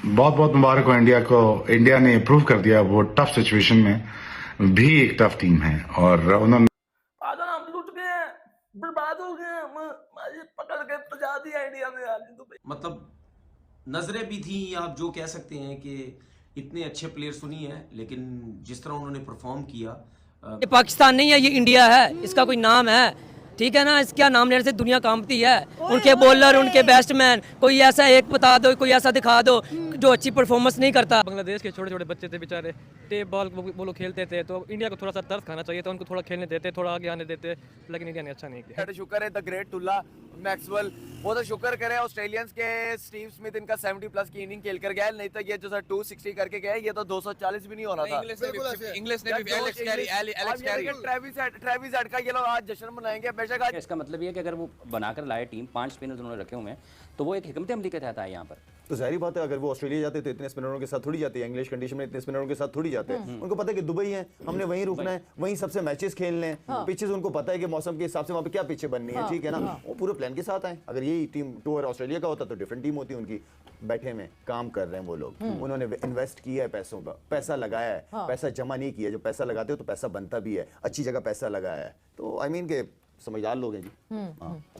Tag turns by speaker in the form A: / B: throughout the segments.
A: बहुत बहुत मुबारक हो इंडिया को। इंडिया ने प्रूव कर दिया वो टफ सिचुएशन में भी एक टफ टीम है और उन्होंने
B: हम लुट गए, बर्बाद हो गए, पकड़ के पहुंचा दिया इंडिया में।
C: मतलब नजरें भी थी, आप जो कह सकते हैं कि इतने अच्छे प्लेयर्स तो नहीं है, लेकिन जिस तरह उन्होंने परफॉर्म किया।
D: ये पाकिस्तान नहीं है, ये इंडिया है, इसका कोई नाम है, ठीक है ना। इसका नाम लेने से दुनिया कांपती है। उनके बॉलर, उनके बैट्समैन, कोई ऐसा एक बता दो, कोई ऐसा दिखा दो जो अच्छी परफॉर्मेंस नहीं करता।
E: बांग्लादेश के छोटे छोटे बच्चे थे बेचारे, टेप बॉल वो लोग खेलते थे, तो इंडिया को थोड़ा सा तरस खाना चाहिए था, उनको थोड़ा खेलने देते, थोड़ा आगे आने देते, लेकिन इंडिया ने अच्छा नहीं किया।
B: शुक्र है द ग्रेट टुल्ला मैक्सवेल, वो तो शुक्र करे ऑस्ट्रेलियंस के स्टीव स्मिथ इनका 70 प्लस की इनिंग खेल कर गया, नहीं तो ये जो सर 260 करके गए, ये तो 240 भी नहीं होना था।
F: इंग्लिश ने भी एलेक्स कैरी
B: ट्रेविस हेड का ये लोग आज जश्न मनाएंगे बेशक। आज
G: इसका मतलब ये है कि अगर वो बनाकर लाए टीम, 5 स्पिनर्स उन्होंने रखे हुए हैं, तो वो एक हिकमत अमली के तहत आए यहाँ पर।
H: तो जाहिर बात है अगर वो ऑस्ट्रेलिया जाते तो इतने स्पिनरों के साथ थोड़ी जाते हैं, इंग्लिश कंडीशन में इतने स्पिनरों के साथ थोड़ी जाते हैं। उनको पता है कि दुबई है, हमने वहीं रुकना है, वहीं सबसे मैचेस खेलने हैं। पिचेस उनको पता है कि मौसम के हिसाब से वहाँ पे क्या पिचें बननी है, ठीक है ना। वो पूरे प्लान के साथ आए। अगर यही टीम टूर ऑस्ट्रेलिया का होता तो डिफरेंट टीम होती उनकी। बैठे में काम कर रहे हैं वो लोग, उन्होंने इन्वेस्ट किया है पैसों का, पैसा लगाया है, पैसा जमा नहीं किया। जो पैसा लगाते हो तो पैसा बनता भी है, अच्छी जगह पैसा लगाया है। तो आई मीन के समझदार लोग हैं जी।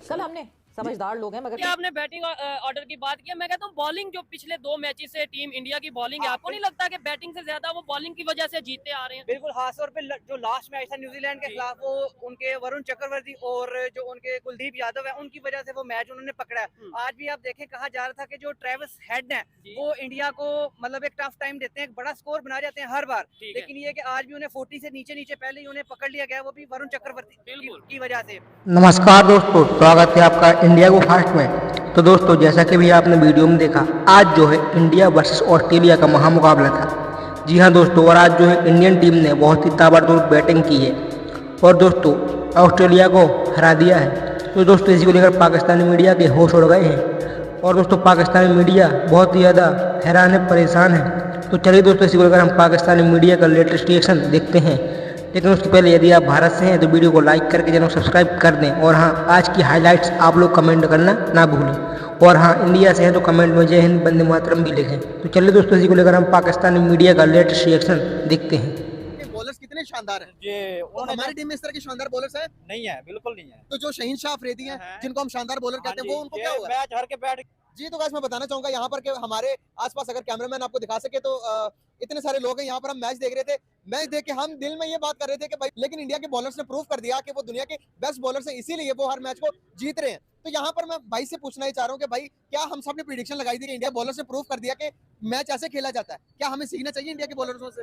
I: कल हमने समझदार लोग हैं, मगर
D: आपने बैटिंग ऑर्डर की बात की, मैं कहता हूँ बॉलिंग जो पिछले 2 मैचेस से टीम इंडिया की बॉलिंग है, आपको नहीं लगता कि बैटिंग से ज्यादा वो बॉलिंग की वजह से जीतते आ रहे हैं?
J: बिल्कुल, खासतौर पे जो लास्ट मैच था न्यूजीलैंड के खिलाफ, वो उनके वरुण चक्रवर्ती और जो उनके कुलदीप यादव है, उनकी वजह से वो मैच उन्होंने पकड़ा है। आज भी आप देखें, कहा जा रहा था कि जो ट्रेविस हेड है वो इंडिया को मतलब एक टफ टाइम देते हैं, एक बड़ा स्कोर बना जाते हैं हर बार, लेकिन ये कि आज भी उन्हें 40 से नीचे पहले ही उन्हें पकड़ लिया गया, वो भी वरुण चक्रवर्ती की वजह से।
K: नमस्कार दोस्तों, स्वागत है आपका इंडिया को फास्ट में। तो दोस्तों, जैसा कि भी आपने वीडियो में देखा, आज जो है इंडिया वर्सेस ऑस्ट्रेलिया का महामुकाबला था। जी हाँ दोस्तों, और आज जो है इंडियन टीम ने बहुत ही ताबड़तोड़ बैटिंग की है और दोस्तों ऑस्ट्रेलिया को हरा दिया है। तो दोस्तों, इसी को लेकर पाकिस्तानी मीडिया के होश उड़ गए हैं और दोस्तों पाकिस्तानी मीडिया बहुत ही ज़्यादा हैरान है, परेशान है। तो चलिए दोस्तों, इसी को लेकर हम पाकिस्तानी मीडिया का लेटेस्ट रिएक्शन देखते हैं। लेकिन उसके पहले यदि आप भारत से हैं तो वीडियो को लाइक करके चैनल को सब्सक्राइब कर दें। और हाँ, आज की हाइलाइट्स आप लोग कमेंट करना ना भूलें। और हाँ, इंडिया से हैं तो कमेंट में जय हिंद वंदे मातरम भी लिखें। तो चलिए दोस्तों, इसी को लेकर हम पाकिस्तानी मीडिया का लेटेस्ट रिएक्शन देखते हैं।
J: बॉलर्स कितने शानदार हैं ये, हमारी टीम में इस तरह के शानदार बॉलर्स हैं? नहीं है, बिल्कुल नहीं है। तो जो शहीन शाह अफरीदी हैं, जिनको हम शानदार बॉलर कहते हैं, वो उनको क्या हुआ? मैच हार के बैठ जी। तो गाइस, मैं बताना चाहूंगा यहाँ पर कि हमारे आसपास अगर कैमरामैन आपको दिखा सके तो इतने सारे लोग हैं यहाँ पर। हम मैच देख रहे थे, मैच देख के हम दिल में ये बात कर रहे थे कि भाई, लेकिन इंडिया के बॉलर्स ने प्रूव कर दिया कि वो दुनिया के बेस्ट बॉलर्स हैं, इसीलिए वो हर मैच को जीत रहे हैं। तो यहाँ पर मैं भाई से पूछना ही चाह रहा हूँ कि भाई, क्या हम सब ने प्रेडिक्शन लगाई थी कि इंडिया बॉलर्स ने प्रूव कर दिया कि मैच ऐसे खेला जाता है? क्या हमें सीखना चाहिए इंडिया के बॉलर्सों से?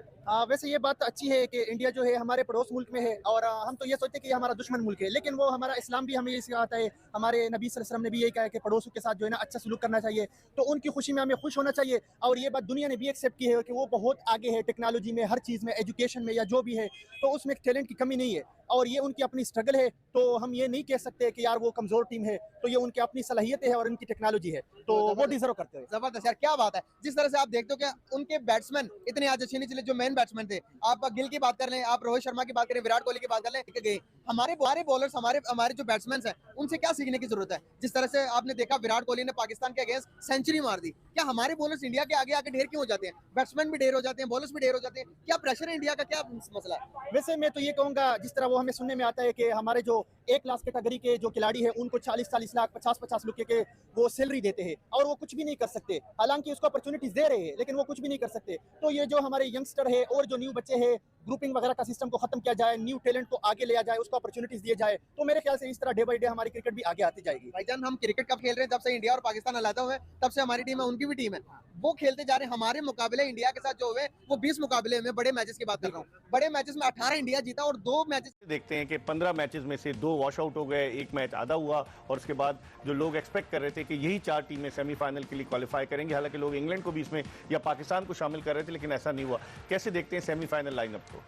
J: वैसे ये बात अच्छी है कि इंडिया जो है हमारे पड़ोस मुल्क में है और हम तो ये सोचते हैं कि हमारा दुश्मन मुल्क है, लेकिन वो हमारा इस्लाम भी हमें ये सिखाता है, हमारे नबी सल्लल्लाहु अलैहि वसल्लम ने भी यही कहा है कि पड़ोसों के साथ जो है ना अच्छा सलूक करना चाहिए। तो उनकी खुशी में हमें खुश होना चाहिए। और ये बात दुनिया ने भी एक्सेप्ट की है कि वो बहुत आगे है टेक्नोलॉजी में, हर चीज़ में, एजुकेशन में या जो भी है, तो उसमें टैलेंट की कमी नहीं है और ये उनकी अपनी स्ट्रगल है। तो हम ये नहीं कह सकते कि यार वो कमजोर टीम है, तो ये उनकी अपनी सलाहियत है और उनकी टेक्नोलॉजी है, तो वो डिजर्व करते हैं। जबरदस्त यार, क्या बात है। जिस तरह से आप देखते हो कि उनके बैट्समैन इतने आज अच्छे नहीं चले, जो मेन बैट्समैन थे। आप गिल की बात कर लें, आप रोहित शर्मा की बात करें, विराट कोहली की बात कर लें, हमारे बॉलर्स, हमारे जो बैट्समैन हैं, उनसे क्या सीखने की जरूरत है? जिस तरह से आपने देखा विराट कोहली ने पाकिस्तान के अगेंस्ट सेंचुरी मार दी, क्या हमारे बॉलर्स इंडिया के आगे ढेर क्यों हो जाते हैं? बैट्समैन भी ढेर हो जाते हैं, बॉलर्स भी ढेर हो जाते हैं, क्या प्रेशर है इंडिया का, क्या मसला है? वैसे मैं तो ये कहूंगा, जिस तरह वो हमें सुनने में आता है कि हमारे जो A क्लास कैटेगरी के जो खिलाड़ी है, उनको 40-40 लाख 50-50 लाख के वो सैलरी देते हैं और वो कुछ भी नहीं कर सकते। हालांकि उसको अपॉर्चुनिटीज दे रहे हैं, लेकिन वो कुछ भी नहीं कर सकते। तो ये जो हमारे यंगस्टर है और जो न्यू बच्चे हैं, ग्रुपिंग वगैरह का सिस्टम को खत्म किया जाए, न्यू टैलेंट को आगे लिया जाए, उसको अपॉर्चुनिटीज दिए जाए, तो मेरे ख्याल से इस तरह डे बाय डे हमारी क्रिकेट भी आगे आती जाएगी। भाईजान, हम क्रिकेट कब खेल रहे हैं? जब से इंडिया और पाकिस्तान अलग हुए, तब से हमारी टीम है, उनकी भी टीम है, वो खेलते जा रहे हैं। हमारे मुकाबले इंडिया के साथ जो हुए वो 20 मुकाबले में, बड़े मैचेस की बात कर रहा हूँ, बड़े मैचेस में 18 इंडिया जीता और 2 मैचेस
L: देखते हैं कि 15 मैचेस में से 2 वॉश आउट हो गए, 1 मैच आधा हुआ और उसके बाद जो लोग एक्सपेक्ट कर रहे थे कि यही 4 टीमें सेमीफाइनल के लिए क्वालिफाई करेंगे, हालांकि लोग इंग्लैंड को भी इसमें या पाकिस्तान को शामिल कर रहे थे, लेकिन ऐसा नहीं हुआ। कैसे देखते हैं सेमीफाइनल लाइनअप को?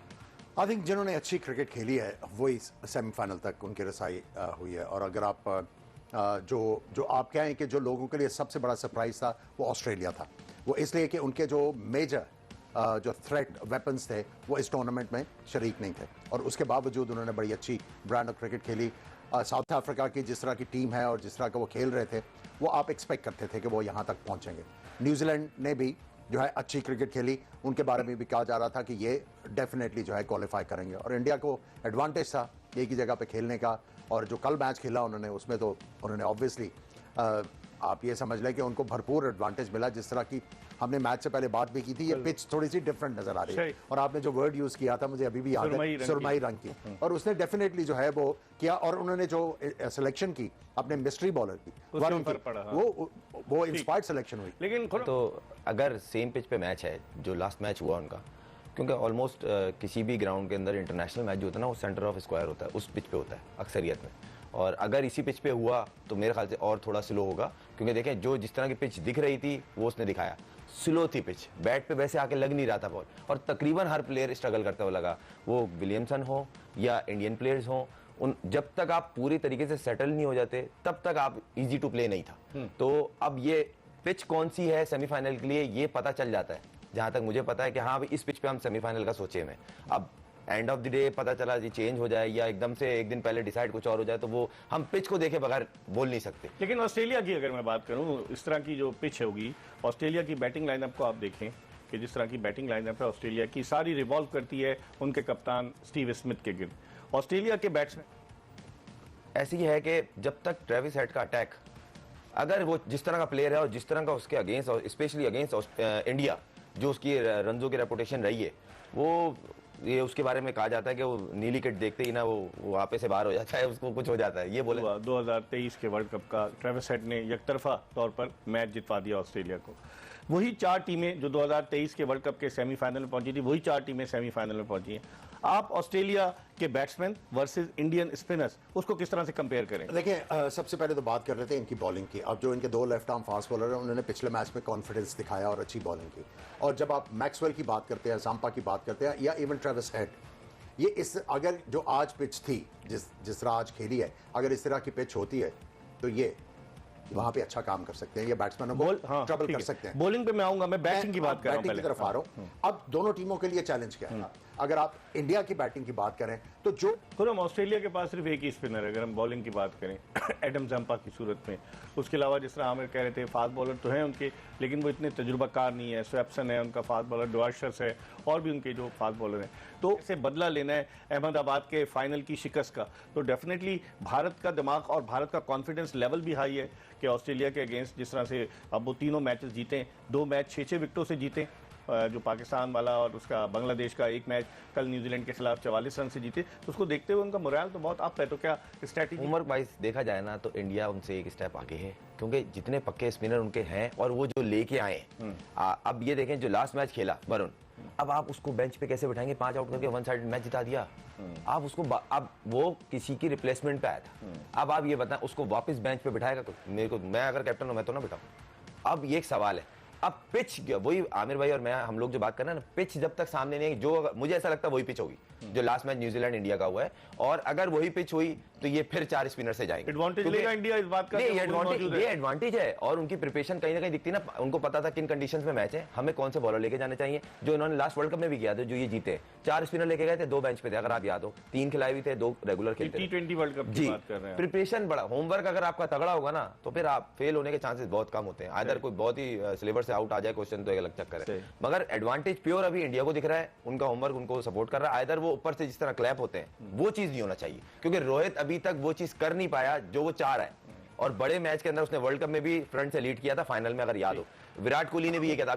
H: आई थिंक जिन्होंने अच्छी क्रिकेट खेली है वही सेमीफाइनल तक उनकी रसाई हुई है। और अगर आप जो आप कहें कि जो लोगों के लिए सबसे बड़ा सरप्राइज था वो ऑस्ट्रेलिया था, वो इसलिए कि उनके जो मेजर जो थ्रेट वेपन्स थे वो इस टूर्नामेंट में शरीक नहीं थे और उसके बावजूद उन्होंने बड़ी अच्छी ब्रांड ऑफ क्रिकेट खेली। साउथ अफ्रीका की जिस तरह की टीम है और जिस तरह का वो खेल रहे थे,
M: वो आप एक्सपेक्ट करते थे कि वो यहाँ तक पहुँचेंगे। न्यूजीलैंड ने भी जो है अच्छी क्रिकेट खेली, उनके बारे में भी कहा जा रहा था कि ये डेफिनेटली जो है क्वालिफाई करेंगे, और इंडिया को एडवांटेज था एक ही जगह पे खेलने का। और जो कल मैच खेला उन्होंने, उसमें तो उन्होंने ऑब्वियसली आप ये समझ लें कि उनको भरपूर एडवांटेज मिला। जिस तरह की हमने मैच से पहले बात भी की थी, ये पिच थोड़ी सी डिफरेंट नजर आ रही है, और आपने जो वर्ड यूज किया था मुझे अभी भी याद है, सुरमई रंग की, और उसने डेफिनेटली जो है वो किया। और उन्होंने जो सिलेक्शन की अपने मिस्ट्री बॉलर की, वो इंस्पायर्ड सिलेक्शन हुई।
N: लेकिन तो अगर सेम पिच पे मैच है जो लास्ट मैच हुआ उनका, क्योंकि ऑलमोस्ट किसी भी ग्राउंड के अंदर इंटरनेशनल मैच जो होता है ना, वो सेंटर ऑफ स्क्वायर होता है, उस पिच पे होता है अक्सरियत में। और अगर इसी पिच पे हुआ तो मेरे ख्याल से और थोड़ा स्लो होगा, क्योंकि देखें जो जिस तरह की पिच दिख रही थी वो उसने दिखाया, स्लो थी पिच, बैट पे वैसे आके लग नहीं रहा था बॉल, और तकरीबन हर प्लेयर स्ट्रगल करता हुआ लगा, वो विलियमसन हो या इंडियन प्लेयर्स हो, उन जब तक आप पूरी तरीके से सेटल नहीं हो जाते तब तक आप इजी टू प्ले नहीं था। तो अब ये पिच कौन सी है सेमीफाइनल के लिए ये पता चल जाता है, जहां तक मुझे पता है कि हाँ इस पिच पे हम सेमीफाइनल का सोचे में। अब एंड ऑफ द डे पता चला जी चेंज हो जाए या एकदम से एक दिन पहले डिसाइड कुछ और हो जाए, तो वो हम पिच को देखे बगैर बोल नहीं सकते।
L: लेकिन ऑस्ट्रेलिया की अगर मैं बात करूं, इस तरह की जो पिच होगी, ऑस्ट्रेलिया की बैटिंग लाइनअप को आप देखें कि जिस तरह की बैटिंग लाइनअप है ऑस्ट्रेलिया की, सारी रिवॉल्व करती है उनके कप्तान स्टीव स्मिथ के गिर्द। ऑस्ट्रेलिया के बैट्समैन
N: ऐसी है कि जब तक ट्रेविस हेड का अटैक, अगर वो जिस तरह का प्लेयर है और जिस तरह का उसके अगेंस्ट, और स्पेशली अगेंस्ट इंडिया जो उसकी रनों की रेपुटेशन रही है, वो ये उसके बारे में कहा जाता है कि वो नीली किट देखते ही ना वो आपे से बाहर हो जाता है, उसको कुछ हो जाता है। ये बोले
L: 2023 के वर्ल्ड कप का ट्रेविस हेड ने यकतरफा तौर पर मैच जितवा दिया ऑस्ट्रेलिया को। वही 4 टीमें जो 2023 के वर्ल्ड कप के सेमीफाइनल में पहुंची थी, वही 4 टीमें सेमीफाइनल में पहुंची हैं। आप ऑस्ट्रेलिया के बैट्समैन वर्सेस इंडियन स्पिनर्स, उसको किस तरह से कंपेयर करें?
M: देखिए, सबसे पहले तो बात कर लेते हैं इनकी बॉलिंग की। अब जो इनके 2 लेफ्ट आर्म फास्ट बॉलर हैं, उन्होंने पिछले मैच में कॉन्फिडेंस दिखाया और अच्छी बॉलिंग की। और जब आप मैक्सवेल की बात करते हैं, सांपा की बात करते हैं, या इवन ट्रेविस हेड, ये इस अगर जो आज पिच थी, जिस तरह आज खेली है, अगर इस तरह की पिच होती है तो ये वहां पे अच्छा काम कर सकते हैं, ये बैट्समैनों को ट्रबल कर सकते हैं।
L: बॉलिंग पे मैं आऊंगा, मैं बैटिंग की बात कर रहा हूं,
M: बैटिंग की तरफ आ रहा हूं। अब दोनों टीमों के लिए चैलेंज क्या है? अगर आप इंडिया की बैटिंग की बात करें तो जो
L: खुरम ऑस्ट्रेलिया के पास सिर्फ एक ही स्पिनर है, अगर हम बॉलिंग की बात करें एडम जंपा की सूरत में। उसके अलावा जिस तरह आमिर कह रहे थे, फास्ट बॉलर तो हैं उनके, लेकिन वो इतने तजुर्बाकार नहीं है। स्वैप्सन है उनका फास्ट बॉलर, डुआर्शर्स है, और भी उनके जो फास्ट बॉलर हैं। तो इसे बदला लेना है अहमदाबाद के फाइनल की शिकस्त का, तो डेफिनेटली भारत का दिमाग और भारत का कॉन्फिडेंस लेवल भी हाई है कि ऑस्ट्रेलिया के अगेंस्ट जिस तरह से अब वो तीनों मैचेस जीते, 2 मैच 6-6 विकेटों से जीते, जो पाकिस्तान वाला और उसका बांग्लादेश का एक मैच कल न्यूजीलैंड के खिलाफ 44 रन से जीते, तो उसको देखते हुए उनका मोरल तो बहुत अप है। तो क्या स्ट्रैटेजी
N: उम्र वाइज देखा जाए ना तो इंडिया उनसे एक स्टेप आगे है, क्योंकि जितने पक्के स्पिनर उनके हैं और वो जो लेके आए, अब ये देखें जो लास्ट मैच खेला वरुण, अब आप उसको बेंच पे कैसे बिठाएंगे? 5 आउट करके 1 साइड मैच जिता दिया। आप उसको अब वो किसी की रिप्लेसमेंट पे आया था, अब आप ये बताएं उसको वापस बेंच पे बिठाएगा? तो मेरे को, मैं अगर कैप्टन हूं मैं तो ना बिठाऊं। अब ये एक सवाल है। अब पिच, वही आमिर भाई और मैं हम लोग जो बात कर रहे हैं ना, पिच जब तक सामने नहीं, जो मुझे ऐसा लगता है वही पिच होगी जो लास्ट मैच न्यूजीलैंड इंडिया का हुआ है, और अगर वही पिच हुई तो ये फिर 4 स्पिनर से जाएंगे।
L: एडवांटेज लेगा इंडिया इस बात का?
N: ये एडवांटेज है, और उनकी प्रिपरेशन कहीं ना कहीं दिखती है ना, उनको पता था किन कंडीशंस में मैच है, हमें कौन से बॉलर लेके जाने चाहिए, जो इन्होंने लास्ट वर्ल्ड कप में भी किया था, जो ये जीते 4 स्पिनर लेके गए थे, 2 बेंच पे थे, अगर आप याद हो, 3 खिलाए भी थे, 2 रेगुलर खेलते थे।
L: T20 वर्ल्ड कप की बात कर रहे हैं।
N: प्रिपरेशन बड़ा, होमवर्क अगर आपका तगड़ा होगा ना तो फिर आप फेल होने के चांसेस बहुत कम होते हैं। आइदर कोई बहुत ही सिलेबस से आउट आ जाए क्वेश्चन तो एक अलग चक्कर है, मगर एडवांटेज प्योर अभी इंडिया को दिख रहा है, उनका होमवर्क उनको सपोर्ट कर रहा है। आइदर वो ऊपर से जिस तरह क्लैप होते हैं वो चीज नहीं होना चाहिए, क्योंकि रोहित अभी तक वो चीज कर नहीं पाया जो वो चाह रहा है, और बड़े मैच के अंदर उसने वर्ल्ड कप में भी फ्रंट से लीड किया था, फाइनल में अगर याद हो, विराट कोहली ने भी ये किया था।